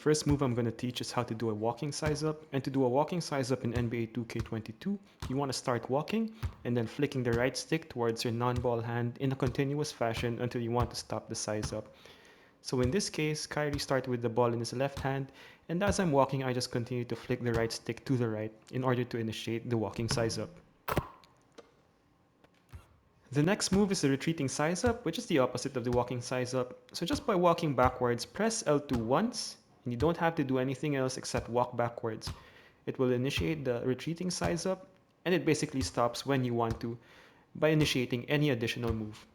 first move I'm going to teach is how to do a walking size up. And to do a walking size up in NBA 2K22, you want to start walking and then flicking the right stick towards your non-ball hand in a continuous fashion until you want to stop the size up. So in this case, Kyrie started with the ball in his left hand, and as I'm walking, I just continue to flick the right stick to the right in order to initiate the walking size up. The next move is the retreating size up, which is the opposite of the walking size up. So just by walking backwards, press L2 once, and you don't have to do anything else except walk backwards. It will initiate the retreating size up, and it basically stops when you want to by initiating any additional move.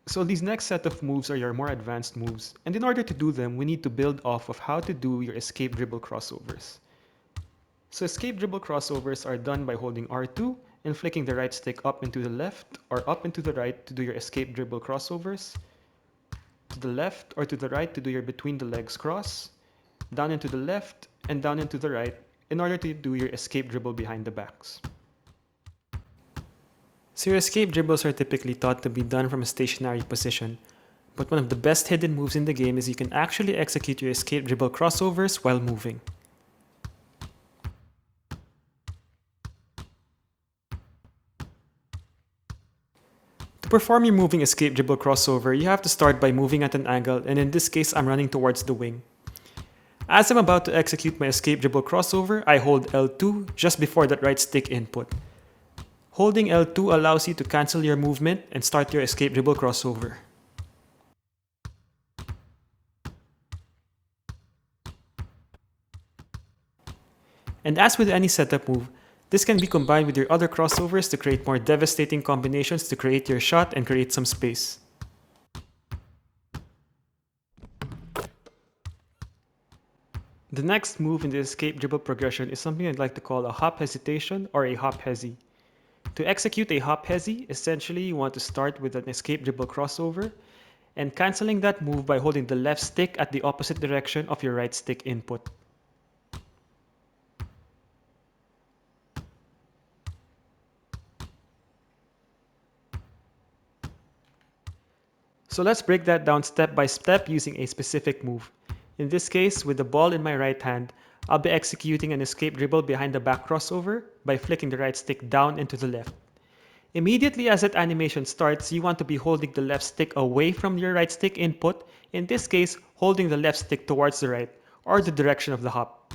So these next set of moves are your more advanced moves, and in order to do them, we need to build off of how to do your escape dribble crossovers. So escape dribble crossovers are done by holding R2 and flicking the right stick up and to the left or up and to the right to do your escape dribble crossovers, to the left or to the right to do your between the legs cross, down and to the left and down and to the right in order to do your escape dribble behind the backs. So your escape dribbles are typically thought to be done from a stationary position, but one of the best hidden moves in the game is you can actually execute your escape dribble crossovers while moving. To perform your moving escape dribble crossover, you have to start by moving at an angle, and in this case I'm running towards the wing. As I'm about to execute my escape dribble crossover, I hold L2 just before that right stick input. Holding L2 allows you to cancel your movement and start your escape dribble crossover. And as with any setup move, this can be combined with your other crossovers to create more devastating combinations to create your shot and create some space. The next move in the escape dribble progression is something I'd like to call a hop hesitation or a hop hesi. To execute a hop hesi, essentially you want to start with an escape dribble crossover and cancelling that move by holding the left stick at the opposite direction of your right stick input. So let's break that down step by step using a specific move. In this case, with the ball in my right hand, I'll be executing an escape dribble behind the back crossover by flicking the right stick down and to the left. Immediately as that animation starts, you want to be holding the left stick away from your right stick input, in this case, holding the left stick towards the right, or the direction of the hop.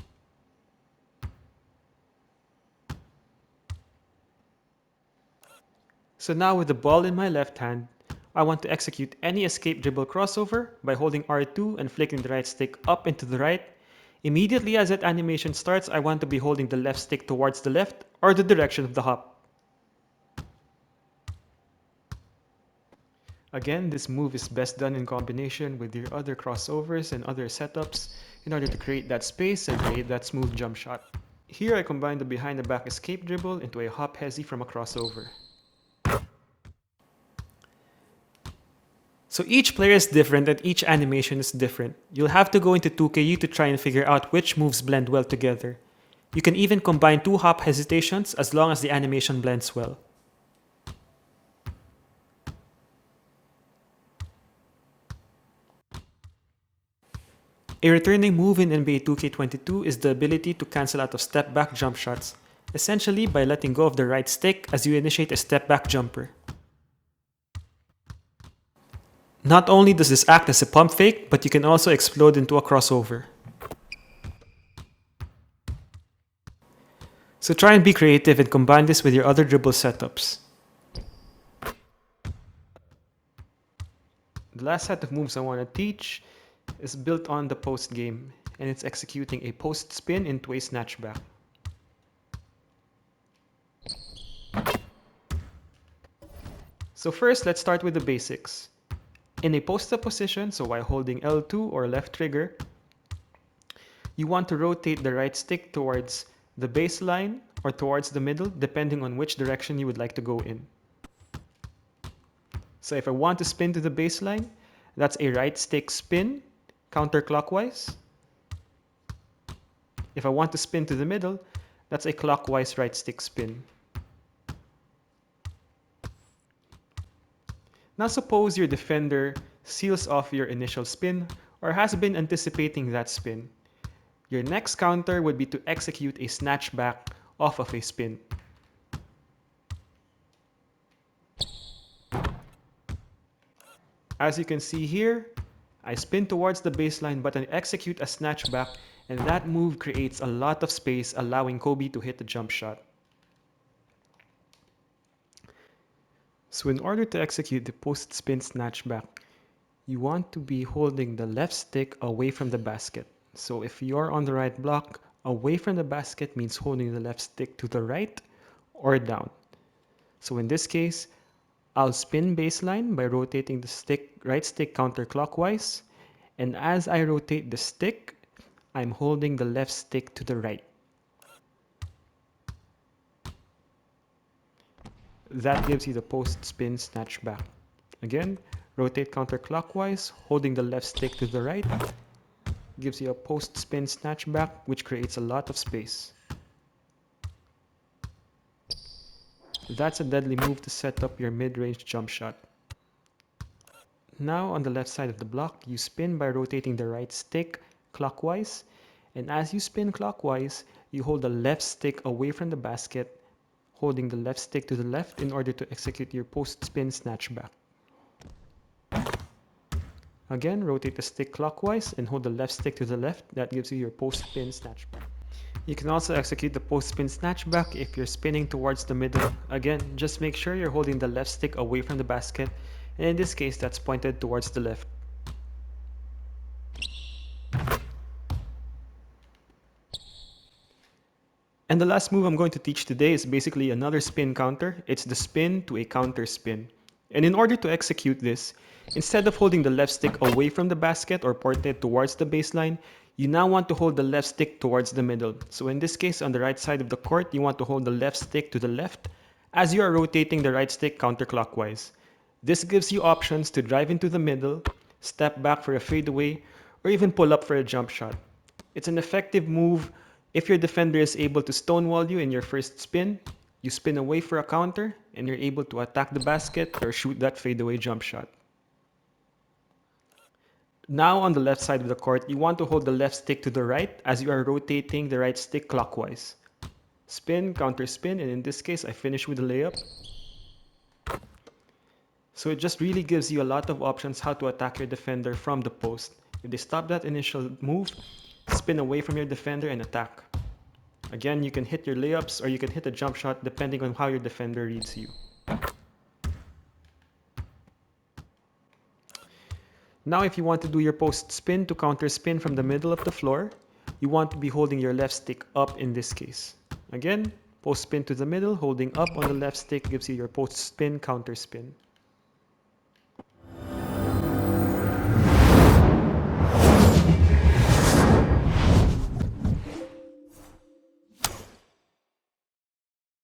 So now with the ball in my left hand, I want to execute any escape dribble crossover by holding R2 and flicking the right stick up and to the right. Immediately as that animation starts, I want to be holding the left stick towards the left, or the direction of the hop. Again, this move is best done in combination with your other crossovers and other setups in order to create that space and create that smooth jump shot. Here I combine the behind the back escape dribble into a hop hesi from a crossover. So each player is different and each animation is different. You'll have to go into 2KU to try and figure out which moves blend well together. You can even combine two hop hesitations as long as the animation blends well. A returning move in NBA 2K22 is the ability to cancel out of step back jump shots, essentially by letting go of the right stick as you initiate a step back jumper. Not only does this act as a pump fake, but you can also explode into a crossover. So try and be creative and combine this with your other dribble setups. The last set of moves I want to teach is built on the post game, and it's executing a post spin into a snatch back. So first, let's start with the basics. In a post-up position, so while holding L2 or left trigger, you want to rotate the right stick towards the baseline or towards the middle, depending on which direction you would like to go in. So if I want to spin to the baseline, that's a right stick spin, counterclockwise. If I want to spin to the middle, that's a clockwise right stick spin. Now suppose your defender seals off your initial spin or has been anticipating that spin. Your next counter would be to execute a snatch back off of a spin. As you can see here, I spin towards the baseline but I execute a snatch back, and that move creates a lot of space, allowing Kobe to hit the jump shot. So in order to execute the post spin snatch back, you want to be holding the left stick away from the basket. So if you're on the right block, away from the basket means holding the left stick to the right or down. So in this case, I'll spin baseline by rotating the right stick counterclockwise, and as I rotate the stick, I'm holding the left stick to the right. That gives you the post spin snatch back. Again, rotate counterclockwise, holding the left stick to the right, gives you a post spin snatch back, which creates a lot of space. That's a deadly move to set up your mid-range jump shot. Now on the left side of the block, you spin by rotating the right stick clockwise, and as you spin clockwise, you hold the left stick away from the basket, holding the left stick to the left in order to execute your post spin snatch back. Again, rotate the stick clockwise and hold the left stick to the left. That gives you your post spin snatch back. You can also execute the post spin snatch back if you're spinning towards the middle. Again, just make sure you're holding the left stick away from the basket, and in this case that's pointed towards the left. And the last move I'm going to teach today is basically another spin counter. It's the spin to a counter spin. And in order to execute this, instead of holding the left stick away from the basket or pointed towards the baseline, you now want to hold the left stick towards the middle. So in this case, on the right side of the court, you want to hold the left stick to the left as you are rotating the right stick counterclockwise. This gives you options to drive into the middle, step back for a fadeaway, or even pull up for a jump shot. It's an effective move if your defender is able to stonewall you in your first spin. You spin away for a counter, and you're able to attack the basket or shoot that fadeaway jump shot. Now on the left side of the court, you want to hold the left stick to the right as you are rotating the right stick clockwise. Spin, counter spin, and in this case, I finish with a layup. So it just really gives you a lot of options how to attack your defender from the post. If they stop that initial move, spin away from your defender and attack. Again, you can hit your layups or you can hit a jump shot depending on how your defender reads you. Now if you want to do your post spin to counter spin from the middle of the floor, you want to be holding your left stick up in this case. Again, post spin to the middle, holding up on the left stick gives you your post spin counter spin.